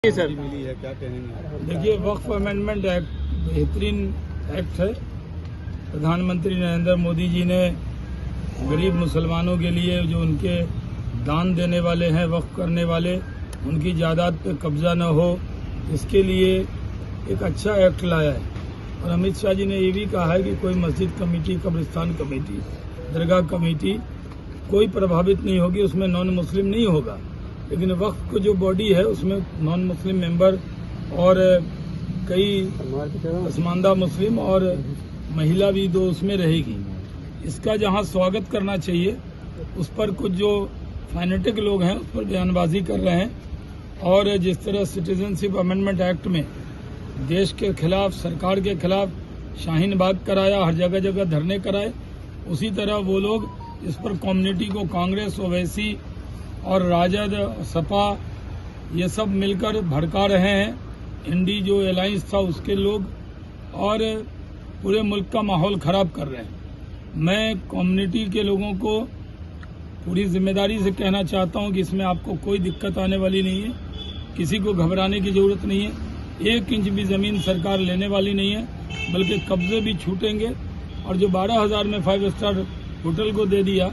जी sir, मिली है, क्या कहेंगे? देखिए, वक्फ अमेंडमेंट एक्ट बेहतरीन एक्ट है। प्रधानमंत्री नरेंद्र मोदी जी ने गरीब मुसलमानों के लिए, जो उनके दान देने वाले हैं, वक्फ करने वाले, उनकी जायदाद पे कब्जा न हो, इसके लिए एक अच्छा एक्ट लाया है। और अमित शाह जी ने ये भी कहा है कि कोई मस्जिद कमेटी, कब्रिस्तान कमेटी, दरगाह कमेटी कोई प्रभावित नहीं होगी, उसमें नॉन मुस्लिम नहीं होगा। लेकिन वक्फ को जो बॉडी है उसमें नॉन मुस्लिम मेंबर और कई पसमानदा मुस्लिम और महिला भी दो उसमें रहेगी। इसका जहां स्वागत करना चाहिए उस पर कुछ जो फैनेटिक लोग हैं उस पर बयानबाजी कर रहे हैं। और जिस तरह सिटीजनशिप अमेंडमेंट एक्ट में देश के खिलाफ, सरकार के खिलाफ शाहीन बाग कराया, हर जगह जगह धरने कराए, उसी तरह वो लोग इस पर कम्युनिटी को, कांग्रेस, ओवैसी और राजद, सपा, ये सब मिलकर भड़का रहे हैं। इंडी जो अलायंस था उसके लोग, और पूरे मुल्क का माहौल खराब कर रहे हैं। मैं कम्युनिटी के लोगों को पूरी जिम्मेदारी से कहना चाहता हूं कि इसमें आपको कोई दिक्कत आने वाली नहीं है, किसी को घबराने की जरूरत नहीं है। 1 इंच भी जमीन सरकार लेने वाली नहीं है, बल्कि कब्जे भी छूटेंगे। और जो 12,000 में 5 स्टार होटल को दे दिया,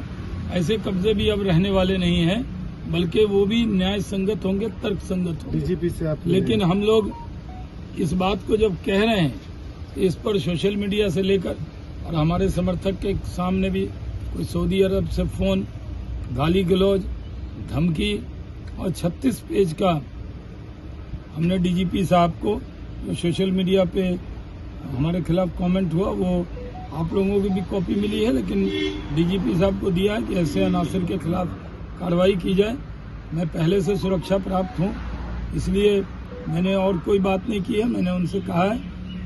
ऐसे कब्जे भी अब रहने वाले नहीं हैं, बल्कि वो भी न्याय संगत होंगे, तर्क संगत होंगे। डीजीपी से आप, लेकिन हम लोग इस बात को जब कह रहे हैं, इस पर सोशल मीडिया से लेकर और हमारे समर्थक के सामने भी कोई सऊदी अरब से फोन, गाली गलौज, धमकी, और 36 पेज का हमने डीजीपी साहब को, जो सोशल मीडिया पे हमारे खिलाफ कमेंट हुआ, वो आप लोगों को भी कॉपी मिली है, लेकिन डीजीपी साहब को दिया है कि ऐसे अनासर के खिलाफ कार्रवाई की जाए। मैं पहले से सुरक्षा प्राप्त हूं, इसलिए मैंने और कोई बात नहीं की है। मैंने उनसे कहा है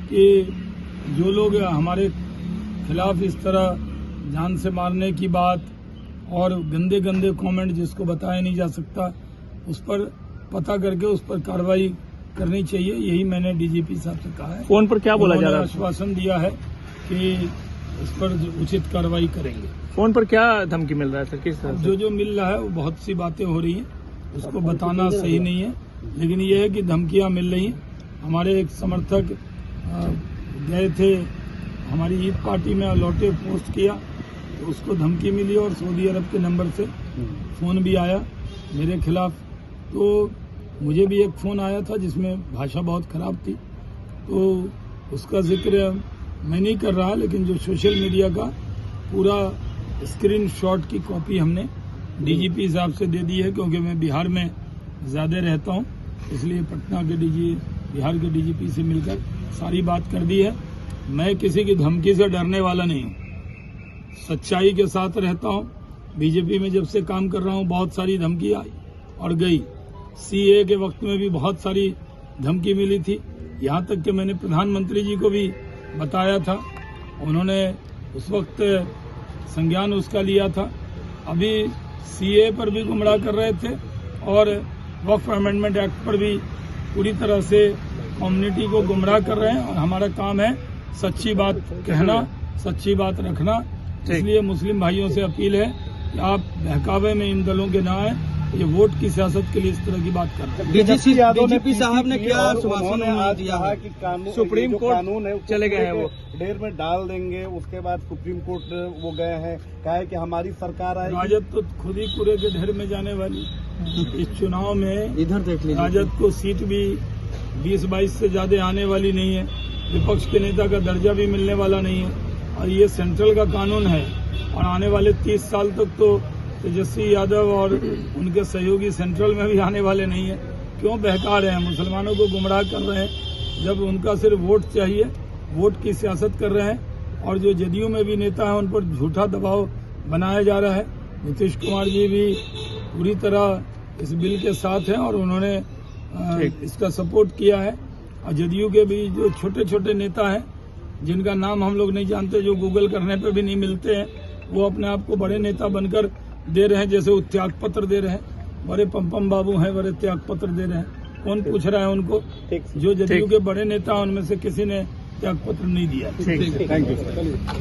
कि जो लोग हमारे खिलाफ इस तरह जान से मारने की बात और गंदे गंदे कमेंट जिसको बताया नहीं जा सकता, उस पर पता करके उस पर कार्रवाई करनी चाहिए। यही मैंने डीजीपी साहब से कहा है। फोन पर क्या बोला जा रहा है? आश्वासन दिया है कि इस पर उचित कार्रवाई करेंगे। फोन पर क्या धमकी मिल रहा है सर? किस तरह से? जो मिल रहा है वो बहुत सी बातें हो रही हैं, उसको बताना सही नहीं है, लेकिन ये है कि धमकियां मिल रही हैं। हमारे एक समर्थक गए थे हमारी ईद पार्टी में, लौटे, पोस्ट किया तो उसको धमकी मिली, और सऊदी अरब के नंबर से फोन भी आया मेरे खिलाफ। तो मुझे भी एक फोन आया था जिसमें भाषा बहुत खराब थी, तो उसका जिक्र मैं नहीं कर रहा, लेकिन जो सोशल मीडिया का पूरा स्क्रीनशॉट की कॉपी हमने डीजीपी साहब से दे दी है, क्योंकि मैं बिहार में ज़्यादा रहता हूं, इसलिए पटना के बिहार के डीजीपी से मिलकर सारी बात कर दी है। मैं किसी की धमकी से डरने वाला नहीं हूं, सच्चाई के साथ रहता हूं। बीजेपी में जब से काम कर रहा हूं, बहुत सारी धमकी आई और गई। सीए के वक्त में भी बहुत सारी धमकी मिली थी, यहाँ तक कि मैंने प्रधानमंत्री जी को भी बताया था, उन्होंने उस वक्त संज्ञान उसका लिया था। अभी सीए पर भी गुमराह कर रहे थे, और वक्फ अमेंडमेंट एक्ट पर भी पूरी तरह से कम्युनिटी को गुमराह कर रहे हैं। और हमारा काम है सच्ची बात कहना, सच्ची बात रखना। इसलिए मुस्लिम भाइयों से अपील है कि आप बहकावे में इन दलों के ना आए, ये वोट की सियासत के लिए इस तरह की बात कर रहे हैं। डीजीपी साहब ने क्या आश्वासन दिया है कि कानून, सुप्रीम कोर्ट कानून है चले गए हैं, वो ढेर में डाल देंगे। उसके बाद सुप्रीम कोर्ट वो गए हैं, कहा है कि हमारी सरकार आएगी। राजद तो खुद ही कूड़े के ढेर में जाने वाली। इस चुनाव में इधर देख लीजिए, राजद को सीट भी 20-22 से ज्यादा आने वाली नहीं है, विपक्ष के नेता का दर्जा भी मिलने वाला नहीं है, और ये सेंट्रल का कानून है। और आने वाले 30 साल तक तो तेजस्वी यादव और उनके सहयोगी सेंट्रल में भी आने वाले नहीं है। क्यों बहका रहे हैं, मुसलमानों को गुमराह कर रहे हैं, जब उनका सिर्फ वोट चाहिए, वोट की सियासत कर रहे हैं। और जो जदयू में भी नेता है, उन पर झूठा दबाव बनाया जा रहा है। नीतीश कुमार जी भी पूरी तरह इस बिल के साथ हैं, और उन्होंने इसका सपोर्ट किया है। और जदयू के भी जो छोटे छोटे नेता हैं, जिनका नाम हम लोग नहीं जानते, जो गूगल करने पे भी नहीं मिलते हैं, वो अपने आप को बड़े नेता बनकर दे रहे हैं, जैसे वो त्याग पत्र दे रहे हैं। बड़े पम्पम बाबू हैं, बड़े त्याग पत्र दे रहे हैं। कौन पूछ रहा है उनको? जो जदयू के बड़े नेता हैं उनमें से किसी ने त्याग पत्र नहीं दिया। Thank you.